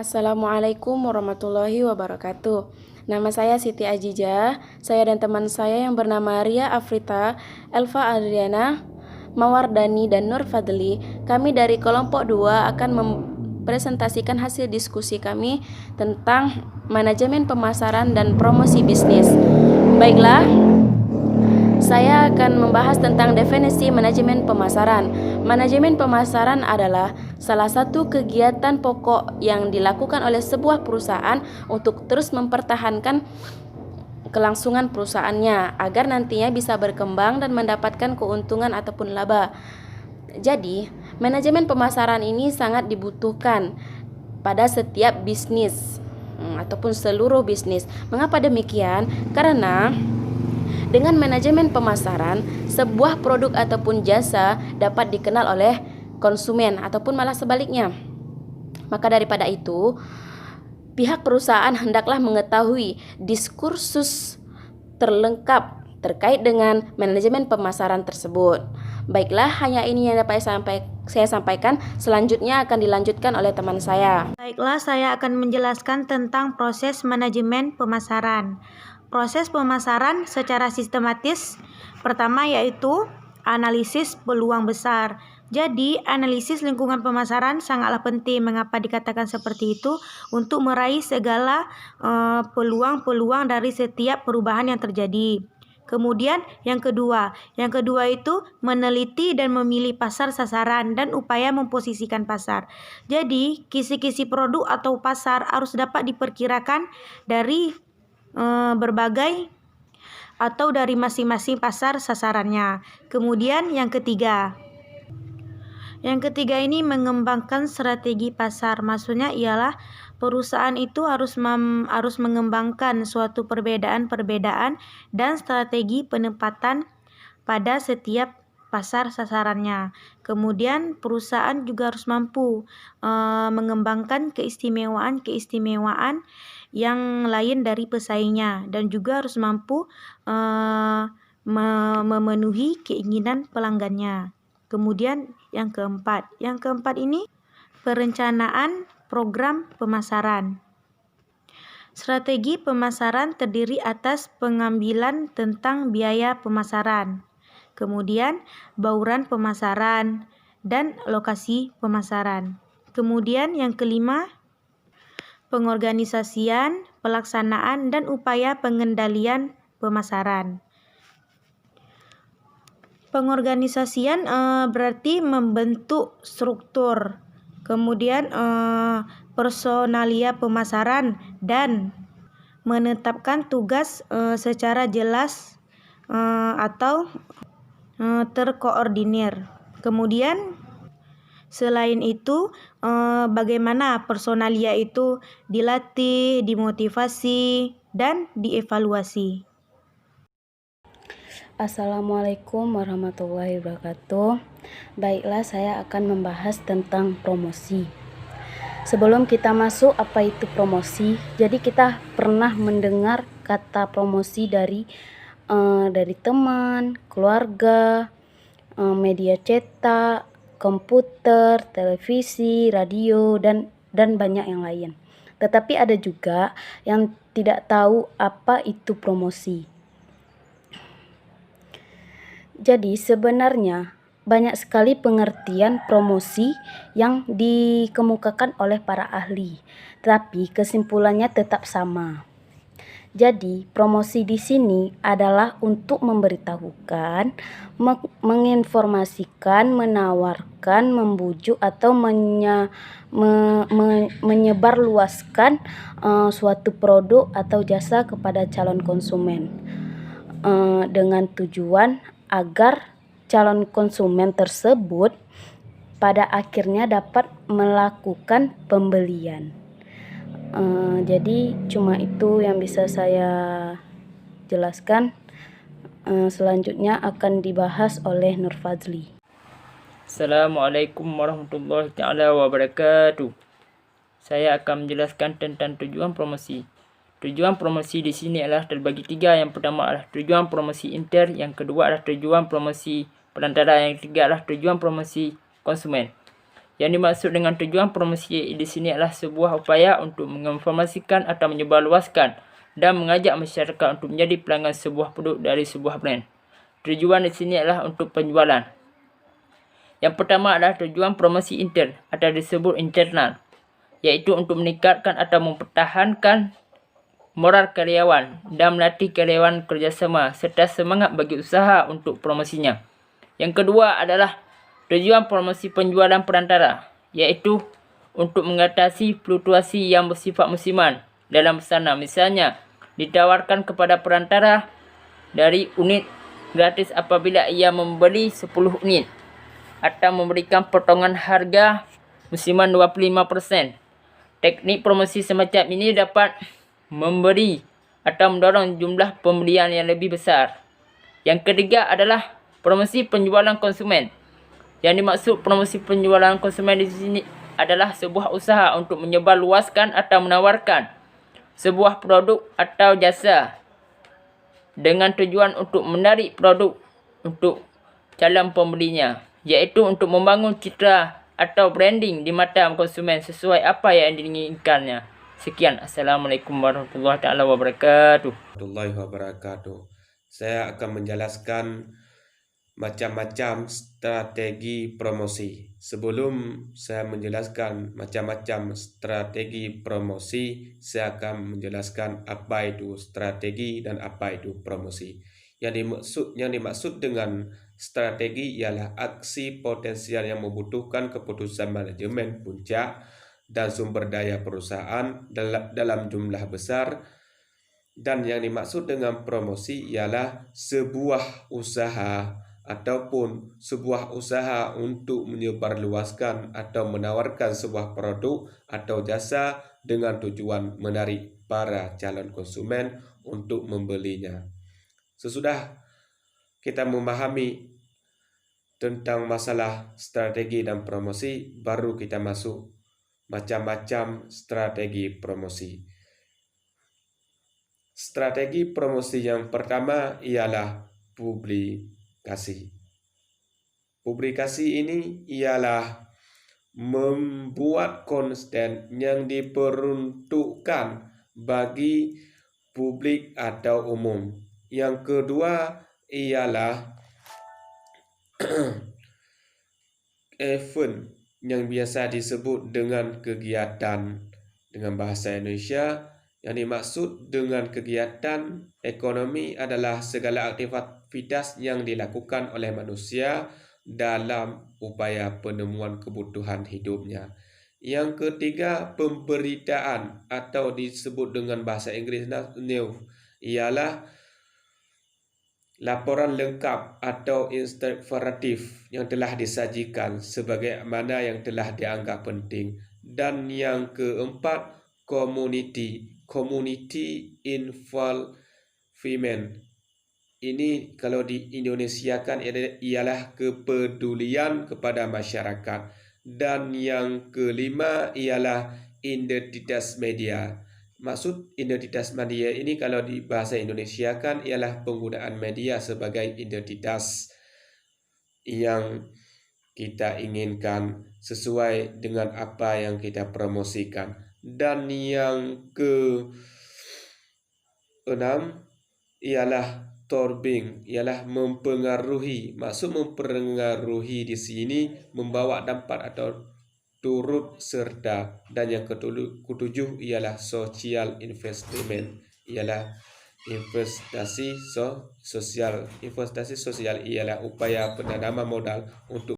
Assalamualaikum warahmatullahi wabarakatuh. Nama saya Siti Ajijah. Saya dan teman saya yang bernama Ria Afrita, Elva Adriana, Mawardani, dan Nur Fadli. Kami dari kelompok 2 akan mempresentasikan hasil diskusi kami tentang manajemen pemasaran dan promosi bisnis. Baiklah, saya akan membahas tentang definisi manajemen pemasaran. Manajemen pemasaran adalah salah satu kegiatan pokok yang dilakukan oleh sebuah perusahaan untuk terus mempertahankan kelangsungan perusahaannya agar nantinya bisa berkembang dan mendapatkan keuntungan ataupun laba. Jadi, manajemen pemasaran ini sangat dibutuhkan pada setiap bisnis ataupun seluruh bisnis. Mengapa demikian? Karena dengan manajemen pemasaran, sebuah produk ataupun jasa dapat dikenal oleh konsumen ataupun malah sebaliknya. Maka daripada itu, pihak perusahaan hendaklah mengetahui diskursus terlengkap terkait dengan manajemen pemasaran tersebut. Baiklah, hanya ini yang dapat saya sampaikan. Selanjutnya akan dilanjutkan oleh teman saya. Baiklah, saya akan menjelaskan tentang proses manajemen pemasaran. Proses pemasaran secara sistematis pertama yaitu analisis peluang besar. Jadi, analisis lingkungan pemasaran sangatlah penting. Mengapa dikatakan seperti itu? Untuk meraih segala peluang-peluang dari setiap perubahan yang terjadi. Kemudian yang kedua itu meneliti dan memilih pasar sasaran dan upaya memposisikan pasar. Jadi, kisi-kisi produk atau pasar harus dapat diperkirakan dari berbagai atau dari masing-masing pasar sasarannya. Kemudian yang ketiga ini mengembangkan strategi pasar. Maksudnya ialah perusahaan itu harus mengembangkan suatu perbedaan dan strategi penempatan pada setiap pasar sasarannya. Kemudian perusahaan juga harus mampu mengembangkan keistimewaan yang lain dari pesaingnya dan juga harus mampu memenuhi keinginan pelanggannya. Kemudian yang keempat ini perencanaan program pemasaran. Strategi pemasaran terdiri atas pengambilan tentang biaya pemasaran, kemudian bauran pemasaran dan lokasi pemasaran. Kemudian yang kelima, pengorganisasian, pelaksanaan dan upaya pengendalian pemasaran. Pengorganisasian berarti membentuk struktur, kemudian personalia pemasaran dan menetapkan tugas secara jelas atau terkoordinir. Kemudian selain itu, bagaimana personalia itu dilatih, dimotivasi, dan dievaluasi. Assalamualaikum warahmatullahi wabarakatuh. Baiklah, saya akan membahas tentang promosi. Sebelum kita masuk apa itu promosi, jadi kita pernah mendengar kata promosi dari teman, keluarga, media cetak, komputer, televisi, radio, dan banyak yang lain. Tetapi ada juga yang tidak tahu apa itu promosi. Jadi sebenarnya banyak sekali pengertian promosi yang dikemukakan oleh para ahli, tapi kesimpulannya tetap sama. Jadi, promosi di sini adalah untuk memberitahukan, menginformasikan, menawarkan, membujuk atau menyebarluaskan suatu produk atau jasa kepada calon konsumen dengan tujuan agar calon konsumen tersebut pada akhirnya dapat melakukan pembelian. Jadi cuma itu yang bisa saya jelaskan. Selanjutnya akan dibahas oleh Nur Fadli. Assalamualaikum warahmatullahi taala wabarakatuh. Saya akan menjelaskan tentang tujuan promosi. Tujuan promosi di sini adalah terbagi tiga. Yang pertama adalah tujuan promosi inter, yang kedua adalah tujuan promosi perantara, yang ketiga adalah tujuan promosi konsumen. Yang dimaksud dengan tujuan promosi di sini adalah sebuah upaya untuk menginformasikan atau menyebarluaskan dan mengajak masyarakat untuk menjadi pelanggan sebuah produk dari sebuah brand. Tujuan di sini adalah untuk penjualan. Yang pertama adalah tujuan promosi intern atau disebut internal, yaitu untuk meningkatkan atau mempertahankan moral karyawan dan melatih karyawan kerjasama serta semangat bagi usaha untuk promosinya. Yang kedua adalah tujuan promosi penjualan perantara, yaitu untuk mengatasi fluktuasi yang bersifat musiman dalam pesanan. Misalnya, ditawarkan kepada perantara dari unit gratis apabila ia membeli 10 unit atau memberikan potongan harga musiman 25%. Teknik promosi semacam ini dapat memberi atau mendorong jumlah pembelian yang lebih besar. Yang ketiga adalah promosi penjualan konsumen. Yang dimaksud promosi penjualan konsumen di sini adalah sebuah usaha untuk menyebarluaskan atau menawarkan sebuah produk atau jasa dengan tujuan untuk menarik produk untuk calon pembelinya, yaitu untuk membangun citra atau branding di mata konsumen sesuai apa yang diinginkannya. Sekian. Assalamualaikum warahmatullahi wabarakatuh. Warahmatullahi wabarakatuh. Saya akan menjelaskan macam-macam strategi promosi. Sebelum saya menjelaskan macam-macam strategi promosi, saya akan menjelaskan apa itu strategi dan apa itu promosi. Yang dimaksud dengan strategi ialah aksi potensial yang membutuhkan keputusan manajemen puncak dan sumber daya perusahaan dalam jumlah besar. Dan yang dimaksud dengan promosi ialah sebuah usaha ataupun sebuah usaha untuk menyebarluaskan atau menawarkan sebuah produk atau jasa dengan tujuan menarik para calon konsumen untuk membelinya. Sesudah kita memahami tentang masalah strategi dan promosi, baru kita masuk macam-macam strategi promosi. Strategi promosi yang pertama ialah publikasi. Publikasi ini ialah membuat konten yang diperuntukkan bagi publik atau umum. Yang kedua ialah event yang biasa disebut dengan kegiatan dengan bahasa Indonesia. Yang dimaksud dengan kegiatan ekonomi adalah segala aktivitas yang dilakukan oleh manusia dalam upaya penemuan kebutuhan hidupnya. Yang ketiga, pemberitaan atau disebut dengan bahasa Inggris news ialah laporan lengkap atau informatif yang telah disajikan sebagaimana yang telah dianggap penting. Dan yang keempat, community involvement. Ini kalau diindonesiakan ialah kepedulian kepada masyarakat. Dan yang kelima ialah identitas media. Maksud identitas media ini kalau di bahasa Indonesia kan ialah penggunaan media sebagai identitas yang kita inginkan sesuai dengan apa yang kita promosikan. Dan yang keenam ialah tourbing, ialah mempengaruhi. Maksud mempengaruhi di sini membawa dampak atau turut serta. Dan yang ketujuh ialah social investment, ialah investasi sosial. Investasi sosial ialah upaya penanaman modal untuk